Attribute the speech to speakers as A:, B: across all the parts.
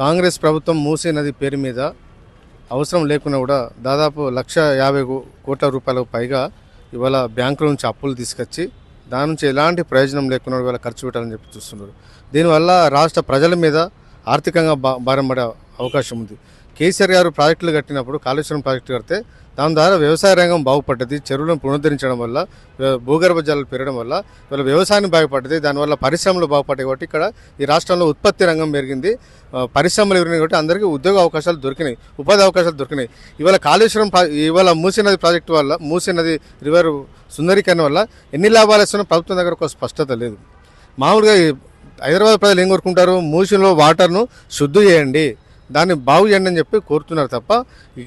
A: కాంగ్రెస్ ప్రభుత్వం మూసీ నది పేరు మీద అవసరం లేకున్నా కూడా దాదాపు 1,50,00,00,000 రూపాయలకు పైగా ఇవాళ బ్యాంకుల నుంచి అప్పులు తీసుకొచ్చి దాని నుంచి ఎలాంటి ప్రయోజనం లేకుండా ఇవాళ ఖర్చు పెట్టాలని చెప్పి చూస్తున్నారు. దీనివల్ల రాష్ట్ర ప్రజల మీద ఆర్థికంగా భారం పడే అవకాశం ఉంది. కేసీఆర్ గారు ప్రాజెక్టులు కట్టినప్పుడు కాళేశ్వరం ప్రాజెక్టు కడితే దాని ద్వారా వ్యవసాయ రంగం బాగుపడ్డది. చెరువులను పునరుద్ధరించడం వల్ల భూగర్భ జలాలు పెరగడం వల్ల ఇవాళ వ్యవసాయం బాగుపడ్డది. దానివల్ల పరిశ్రమలు బాగుపడ్డాయి కాబట్టి ఇక్కడ ఈ రాష్ట్రంలో ఉత్పత్తి రంగం పెరిగింది, పరిశ్రమలు పెరిగినాయి కాబట్టి అందరికీ ఉద్యోగ అవకాశాలు దొరికినాయి, ఉపాధి అవకాశాలు దొరికినాయి. ఇవాళ కాళేశ్వరం ఇవాళ మూసీ నది ప్రాజెక్టు వల్ల మూసీ నది రివర్ సుందరీకరణ వల్ల ఎన్ని లాభాలు ఇస్తున్నా ప్రభుత్వం దగ్గర ఒక స్పష్టత లేదు. మామూలుగా హైదరాబాద్ ప్రజలు ఏం కోరుకుంటారు? మూసీలో వాటర్ను శుద్ధి చేయండి, దాన్ని బాగు చేయండి అని చెప్పి కోరుతున్నారు తప్ప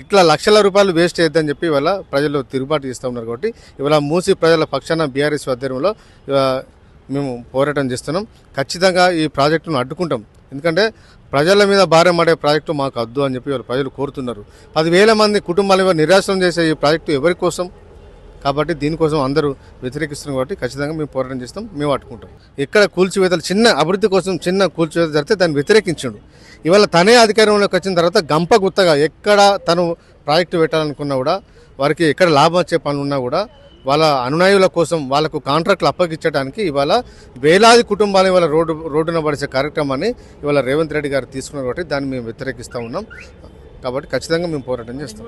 A: ఇట్లా లక్షల రూపాయలు వేస్ట్ చేయొద్దని చెప్పి ఇవాళ ప్రజలు తిరుగుబాటు చేస్తూ ఉన్నారు. కాబట్టి ఇవాళ మూసీ ప్రజల పక్షాన బీఆర్ఎస్ ఆధ్వర్యంలో మేము పోరాటం చేస్తున్నాం. ఖచ్చితంగా ఈ ప్రాజెక్టును అడ్డుకుంటాం. ఎందుకంటే ప్రజల మీద భారం పడే ప్రాజెక్టు మాకు వద్దు అని చెప్పి ఇవాళ ప్రజలు కోరుతున్నారు. 10,000 మంది కుటుంబాలు నిరాశనం చేసే ఈ ప్రాజెక్టు ఎవరి కోసం? కాబట్టి దీనికోసం అందరూ వ్యతిరేకిస్తున్నారు. కాబట్టి ఖచ్చితంగా మేము పోరాటం చేస్తాం, మేము అట్టుకుంటాం. ఎక్కడ కూల్చివేతలు చిన్న అభివృద్ధి కోసం చిన్న కూల్చివేత జరిగితే దాన్ని వ్యతిరేకించండు. ఇవాళ తనే అధికారంలోకి వచ్చిన తర్వాత గంప గుత్తగా ఎక్కడ తను ప్రాజెక్టు పెట్టాలనుకున్నా కూడా వారికి ఎక్కడ లాభం వచ్చే పనులు ఉన్నా కూడా వాళ్ళ అనునాయుల కోసం వాళ్ళకు కాంట్రాక్టులు అప్పగించడానికి ఇవాళ వేలాది కుటుంబాలు ఇవాళ రోడ్డున పడిచే కార్యక్రమాన్ని ఇవాళ రేవంత్ రెడ్డి గారు తీసుకున్నారు. కాబట్టి దాన్ని మేము వ్యతిరేకిస్తూ ఉన్నాం. కాబట్టి ఖచ్చితంగా మేము పోరాటం చేస్తాం.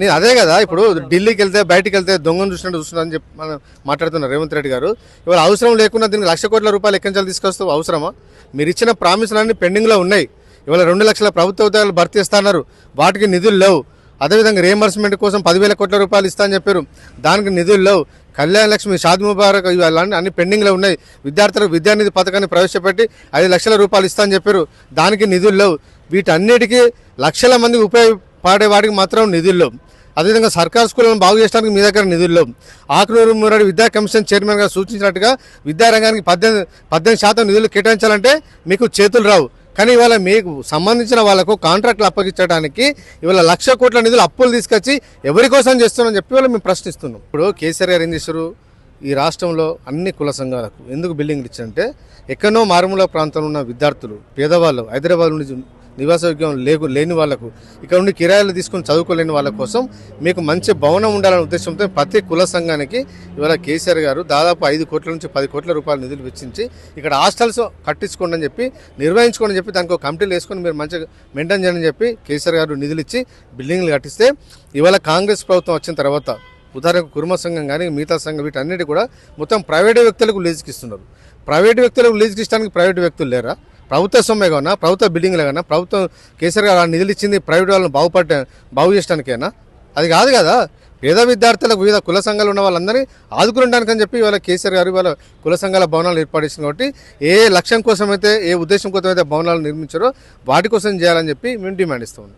A: నేను అదే కదా ఇప్పుడు ఢిల్లీకి వెళ్తే బయటికి వెళ్తే దొంగను చూస్తున్నా అని చెప్పి మనం మాట్లాడుతున్నారు రేవంత్ రెడ్డి గారు. ఇవాళ అవసరం లేకుండా దీనికి ₹1,00,00,000 ఎక్కడి తీసుకొస్తావు? అవసరమా? మీరు ఇచ్చిన ప్రామిసులన్నీ పెండింగ్లో ఉన్నాయి. ఇవాళ 2 లక్షల ప్రభుత్వ ఉద్యోగాలు భర్తీ ఇస్తున్నారు, వాటికి నిధులు లేవు. అదేవిధంగా రియంబర్స్మెంట్ కోసం 10,000 కోట్ల రూపాయలు ఇస్తా అని చెప్పారు, దానికి నిధులు లేవు. కళ్యాణ లక్ష్మి, షాదీ ముబారక్ ఇవన్నీ అన్ని పెండింగ్లో ఉన్నాయి. విద్యార్థులకు విద్యానిధి పథకాన్ని ప్రవేశపెట్టి 5 లక్షల రూపాయలు ఇస్తా అని చెప్పారు, దానికి నిధులు లేవు. వీటన్నిటికీ లక్షల మందికి ఉపయోగపడే వాటికి మాత్రం నిధులు లేవు. అదేవిధంగా సర్కారు స్కూళ్ళను బాగు చేయడానికి మీ దగ్గర నిధులు లేవు. ఆకునూరు మురారి విద్యా కమిషన్ చైర్మన్గా సూచించినట్టుగా విద్యారంగానికి 18% నిధులు కేటాయించాలంటే మీకు చేతులు రావు. కానీ ఇవాళ మీకు సంబంధించిన వాళ్ళకు కాంట్రాక్టులు అప్పగించడానికి ఇవాళ 1,00,00,000 కోట్ల నిధులు అప్పులు తీసుకొచ్చి ఎవరి కోసం చేస్తున్నారని చెప్పి వాళ్ళు మేము ప్రశ్నిస్తున్నాం. ఇప్పుడు కేసీఆర్ గారు ఏం చేశారు? ఈ రాష్ట్రంలో అన్ని కుల సంఘాలకు ఎందుకు బిల్డింగ్లు ఇచ్చారంటే ఎక్కడో మారుమూల ప్రాంతంలో ఉన్న విద్యార్థులు, పేదవాళ్ళు, హైదరాబాద్ నుండి నివాసయోగ్యం లేని వాళ్లకు, ఇక్కడ నుండి కిరాయిలు తీసుకుని చదువుకోలేని వాళ్ళ కోసం మీకు మంచి భవనం ఉండాలనే ఉద్దేశంతో ప్రతి కుల సంఘానికి ఇవాళ కేసీఆర్ గారు దాదాపు 5 కోట్ల నుంచి 10 కోట్ల రూపాయల నిధులు వెచ్చించి ఇక్కడ హాస్టల్స్ కట్టించుకోండి అని చెప్పి, నిర్వహించుకోండి అని చెప్పి, దానికి ఒక కమిటీలు వేసుకొని మీరు మంచిగా మెయింటైన్ చేయండి అని చెప్పి కేసీఆర్ గారు నిధులు ఇచ్చి బిల్డింగ్లు కట్టిస్తే ఇవాళ కాంగ్రెస్ ప్రభుత్వం వచ్చిన తర్వాత ఉదాహరణకు కుర్మ సంఘం కానీ మిగతా సంఘం వీటన్నిటి కూడా మొత్తం ప్రైవేటు వ్యక్తులకు లీజుకి ఇస్తున్నారు. ప్రైవేటు వ్యక్తులకు లీజుకి ఇచ్చడానికి ప్రైవేటు వ్యక్తులు లేరా? ప్రభుత్వ సొమ్మే కన్నా, ప్రభుత్వ బిల్డింగ్లే కన్నా, ప్రభుత్వం కేసీఆర్ గారు నిధులు ఇచ్చింది ప్రైవేట్ వాళ్ళని బాగు చేయడానికైనా? అది కాదు కదా. పేద విద్యార్థులకు వివిధ కుల సంఘాలు ఉన్న వాళ్ళందరినీ ఆదుకునడానికి అని చెప్పి ఇవాళ కేసీఆర్ గారు ఇవాళ కుల సంఘాల భవనాలు ఏర్పాటు చేసింది. కాబట్టి ఏ లక్ష్యం కోసం అయితే, ఏ ఉద్దేశం కోసం అయితే భవనాలు నిర్మించారో వాటి కోసం చేయాలని చెప్పి మేము డిమాండ్ ఇస్తాం.